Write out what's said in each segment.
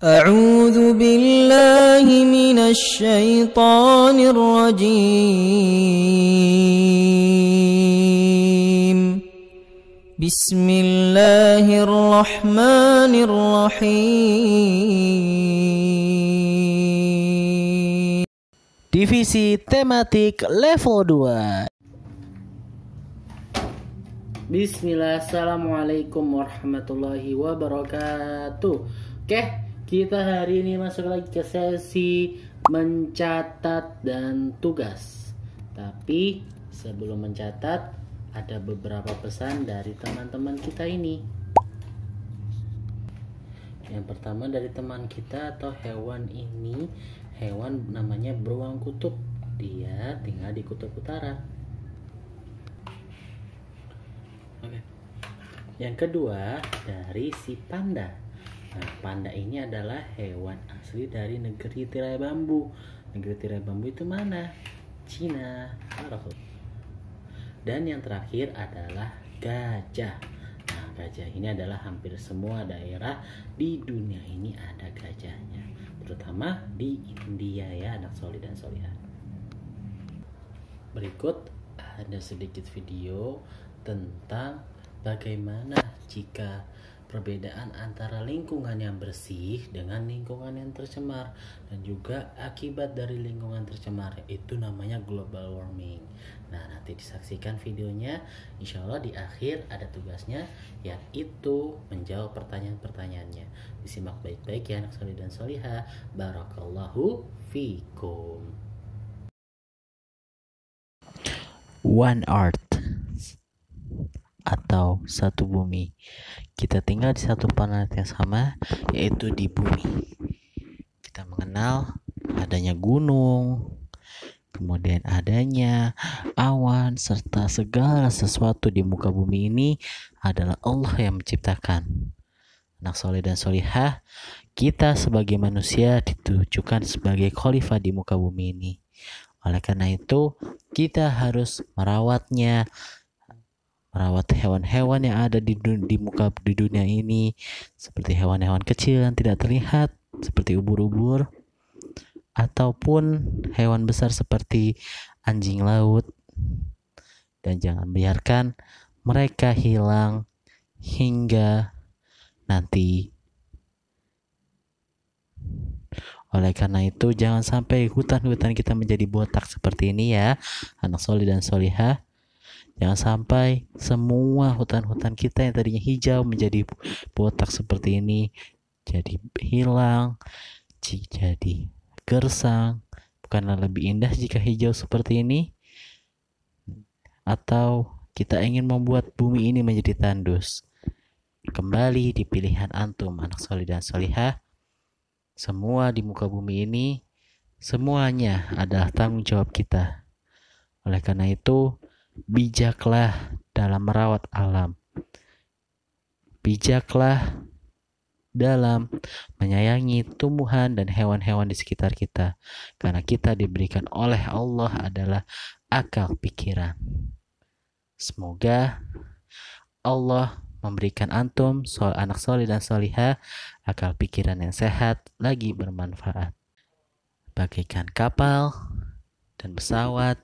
أعوذ بالله من الشيطان الرجيم بسم الله الرحمن الرحيم. Divisi tematik level 2. Bismillah, assalamualaikum warahmatullahi wabarakatuh. Oke, kita hari ini masuk lagi ke sesi mencatat dan tugas. Tapi sebelum mencatat, ada beberapa pesan dari teman-teman kita ini. Yang pertama dari teman kita atau hewan ini, hewan namanya beruang kutub. Dia tinggal di kutub utara. Oke. Yang kedua dari si panda. Nah, panda ini adalah hewan asli dari negeri tirai bambu. Negeri tirai bambu itu mana? Cina. Dan yang terakhir adalah gajah. Nah, gajah ini adalah hampir semua daerah di dunia ini ada gajahnya, terutama di India ya, anak solih dan solihah. Berikut ada sedikit video tentang bagaimana jika perbedaan antara lingkungan yang bersih dengan lingkungan yang tercemar, dan juga akibat dari lingkungan tercemar, itu namanya global warming. Nah, nanti disaksikan videonya. Insya Allah di akhir ada tugasnya, yaitu menjawab pertanyaan-pertanyaannya. Disimak baik-baik ya anak solih dan solihah. Barakallahu fikum. One Earth atau satu bumi. Kita tinggal di satu planet yang sama, yaitu di bumi. Kita mengenal adanya gunung, kemudian adanya awan, serta segala sesuatu di muka bumi ini adalah Allah yang menciptakan. Anak soleh dan solihah, kita sebagai manusia ditujukan sebagai khalifah di muka bumi ini. Oleh karena itu, kita harus merawatnya, merawat hewan-hewan yang ada di dunia ini, seperti hewan-hewan kecil yang tidak terlihat seperti ubur-ubur, ataupun hewan besar seperti anjing laut. Dan jangan biarkan mereka hilang hingga nanti. Oleh karena itu, jangan sampai hutan-hutan kita menjadi botak seperti ini ya, anak solih dan solihah. Jangan sampai semua hutan-hutan kita yang tadinya hijau menjadi botak seperti ini, jadi hilang, jadi gersang. Bukanlah lebih indah jika hijau seperti ini? Atau kita ingin membuat bumi ini menjadi tandus? Kembali di pilihan antum, anak solih dan solihah. Semua di muka bumi ini, semuanya adalah tanggung jawab kita. Oleh karena itu, bijaklah dalam merawat alam. Bijaklah dalam menyayangi tumbuhan dan hewan-hewan di sekitar kita. Karena kita diberikan oleh Allah adalah akal pikiran. Semoga Allah memberikan antum, anak soleh dan solihah, akal pikiran yang sehat lagi bermanfaat. Bagaikan kapal dan pesawat,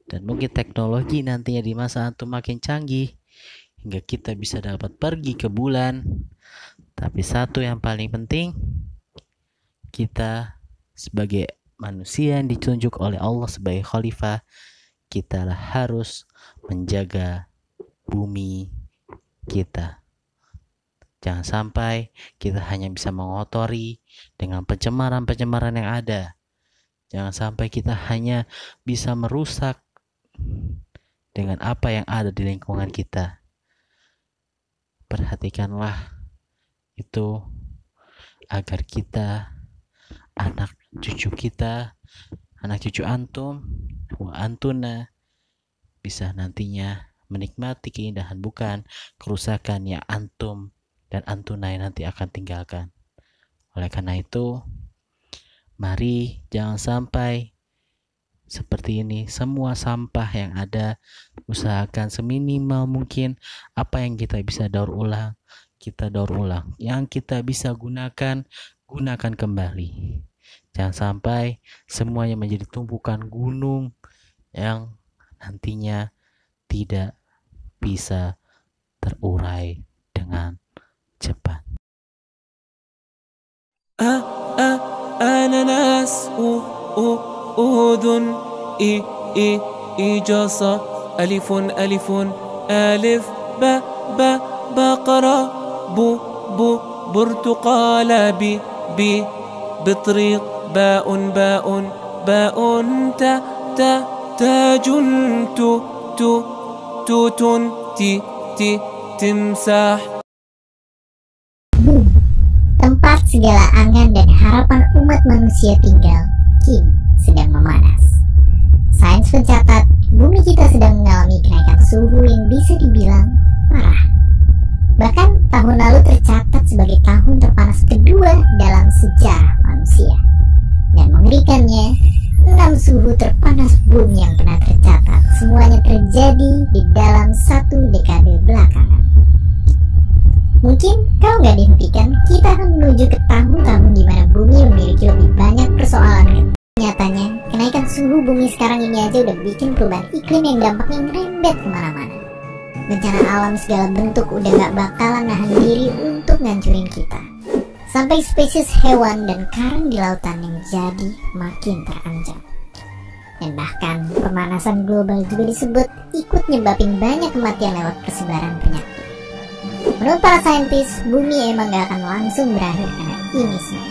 dan mungkin teknologi nantinya di masa antum makin canggih, hingga kita bisa dapat pergi ke bulan. Tapi satu yang paling penting, kita sebagai manusia yang ditunjuk oleh Allah sebagai khalifah, kita harus menjaga bumi kita. Jangan sampai kita hanya bisa mengotori dengan pencemaran-pencemaran yang ada. Jangan sampai kita hanya bisa merusak dengan apa yang ada di lingkungan kita. Perhatikanlah itu agar kita, anak cucu kita, anak cucu antum, wa antuna, bisa nantinya menikmati keindahan, bukan kerusakan yang antum dan antuna yang nanti akan tinggalkan. Oleh karena itu, mari jangan sampai seperti ini. Semua sampah yang ada, usahakan seminimal mungkin apa yang kita bisa daur ulang, kita daur ulang. Yang kita bisa gunakan gunakan kembali. Jangan sampai semuanya menjadi tumpukan gunung yang nantinya tidak bisa terurai dengan cepat. أنا ناس أذن إجاصة ألف ألف ألف بقرة برتقالة بطريق باء تاج توت تمساح. Tempat segala angan dan harapan umat manusia tinggal kini sedang memanas. Sains mencatat bumi kita sedang mengalami kenaikan suhu yang bisa dibilang parah. Bahkan tahun lalu tercatat sebagai tahun terpanas kedua dalam sejarah manusia. Dan mengerikannya, 6 suhu terpanas bumi yang pernah tercatat semuanya terjadi di dalam 1 dekade belakangan. Mungkin kalau nggak dihentikan, kita akan menuju ke tahun-tahun di mana bumi memiliki lebih banyak persoalan. Nyatanya, kenaikan suhu bumi sekarang ini aja udah bikin perubahan iklim yang dampaknya ngerembet kemana-mana. Bencana alam segala bentuk udah nggak bakalan nahan diri untuk ngancurin kita. Sampai spesies hewan dan karang di lautan yang jadi makin terancam. Dan bahkan pemanasan global juga disebut ikut nyebabin banyak kematian lewat persebaran penyakit. Menurut para saintis, bumi emang gak akan langsung berakhir karena ini semua.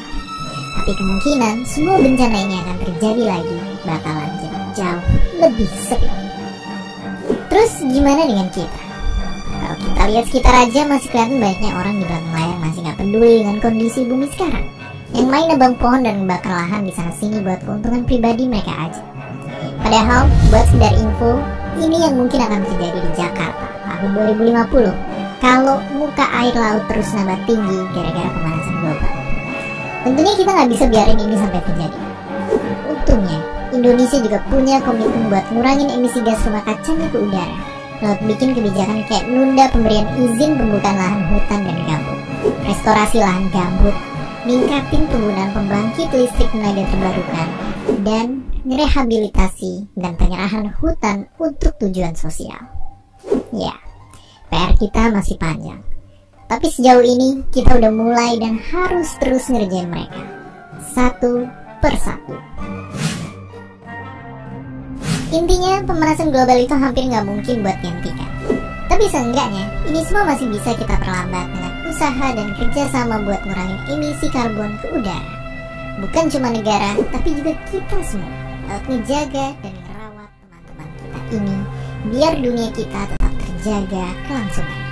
Tapi kemungkinan semua bencana ini akan terjadi lagi bakalan jadi jauh lebih sering. Terus gimana dengan kita? Kalau kita lihat sekitar aja masih kelihatan banyaknya orang di belakang layar masih gak peduli dengan kondisi bumi sekarang. Yang main nebang pohon dan membakar lahan di sana sini buat keuntungan pribadi mereka aja. Padahal buat sekedar info, ini yang mungkin akan terjadi di Jakarta tahun 2050. Kalau muka air laut terus nambah tinggi gara-gara pemanasan global. Tentunya kita nggak bisa biarin ini sampai terjadi. Untungnya, Indonesia juga punya komitmen buat ngurangin emisi gas rumah kacanya ke udara. Lalu bikin kebijakan kayak nunda pemberian izin pembukaan lahan hutan dan gambut, restorasi lahan gambut, ningkatin penggunaan pembangkit listrik tenaga terbarukan, dan rehabilitasi dan penyerahan hutan untuk tujuan sosial. Ya, PR kita masih panjang, tapi sejauh ini kita udah mulai dan harus terus ngerjain mereka satu persatu. Intinya pemanasan global itu hampir nggak mungkin buat dihentikan. Tapi seenggaknya ini semua masih bisa kita perlambat dengan usaha dan kerjasama buat ngurangin emisi karbon ke udara. Bukan cuma negara, tapi juga kita semua harus ngejaga dan merawat teman-teman kita ini biar dunia kita tetap terjaga kelangsungannya.